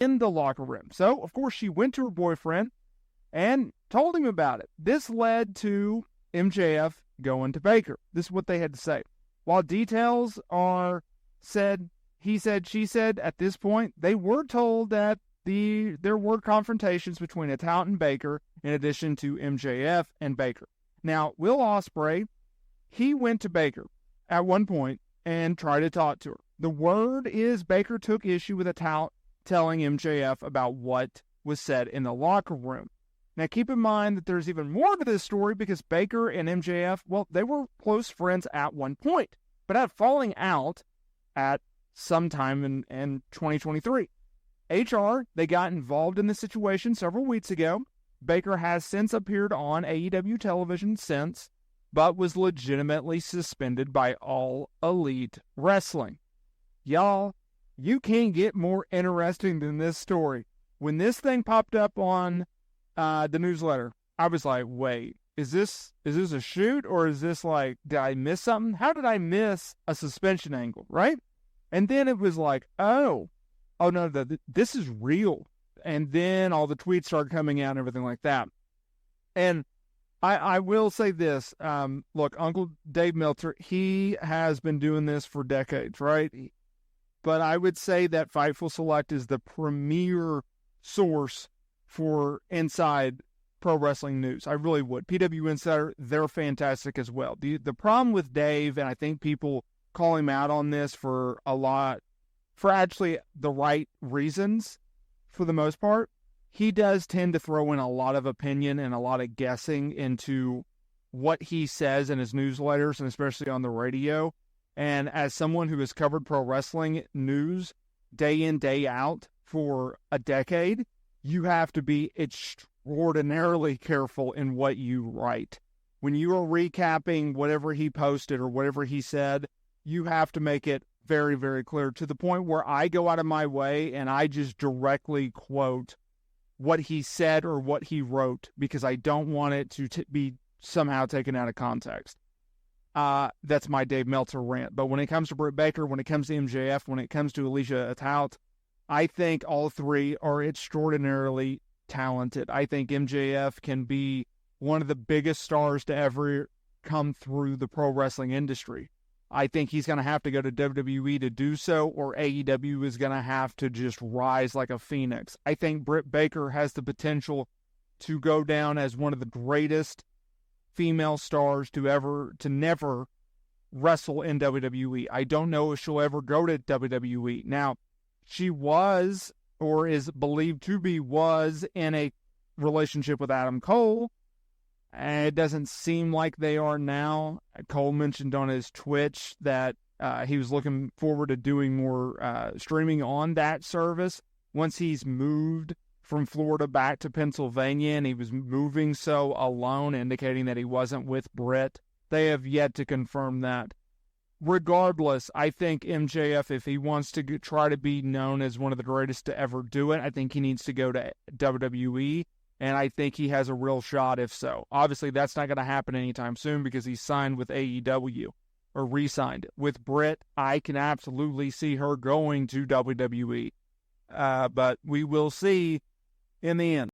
in the locker room. So, of course, she went to her boyfriend and told him about it. This led to MJF going to Baker. This is what they had to say. While details are said, he said, she said, at this point, they were told that there were confrontations between a talent and Baker, in addition to MJF and Baker. Now, Will Ospreay, he went to Baker at one point and tried to talk to her. The word is Baker took issue with a talent telling MJF about what was said in the locker room. Now, keep in mind that there's even more to this story because Baker and MJF, well, they were close friends at one point, but had falling out at some time in 2023. HR, they got involved in the situation several weeks ago. Baker has since appeared on AEW television since, but was legitimately suspended by All Elite Wrestling. Y'all, you can't get more interesting than this story. When this thing popped up on the newsletter, I was like, wait, is this a shoot, or is this like, did I miss something? How did I miss a suspension angle, right? And then it was like, oh no, this is real. And then all the tweets started coming out and everything like that. And I will say this, look, Uncle Dave Meltzer, he has been doing this for decades, right? But I would say that Fightful Select is the premier source for inside pro wrestling news. I really would. PW Insider, they're fantastic as well. The problem with Dave, and I think people call him out on this for actually the right reasons for the most part, he does tend to throw in a lot of opinion and a lot of guessing into what he says in his newsletters and especially on the radio. And as someone who has covered pro wrestling news day in, day out for a decade, you have to be extraordinarily careful in what you write. When you are recapping whatever he posted or whatever he said, you have to make it very, very clear, to the point where I go out of my way and I just directly quote what he said or what he wrote because I don't want it to be somehow taken out of context. That's my Dave Meltzer rant. But when it comes to Britt Baker, when it comes to MJF, when it comes to Alicia Atout, I think all three are extraordinarily talented. I think MJF can be one of the biggest stars to ever come through the pro wrestling industry. I think he's going to have to go to WWE to do so, or AEW is going to have to just rise like a phoenix. I think Britt Baker has the potential to go down as one of the greatest female stars to never wrestle in WWE. I don't know if she'll ever go to WWE. Now, she was, or is believed to be, was in a relationship with Adam Cole. And it doesn't seem like they are now. Cole mentioned on his Twitch that he was looking forward to doing more streaming on that service once he's moved from Florida back to Pennsylvania, and he was moving so alone, indicating that he wasn't with Britt. They have yet to confirm that. Regardless, I think MJF, if he wants to try to be known as one of the greatest to ever do it, I think he needs to go to WWE. And I think he has a real shot if so. Obviously, that's not going to happen anytime soon because he's signed with AEW, or re-signed. With Britt, I can absolutely see her going to WWE. But we will see in the end.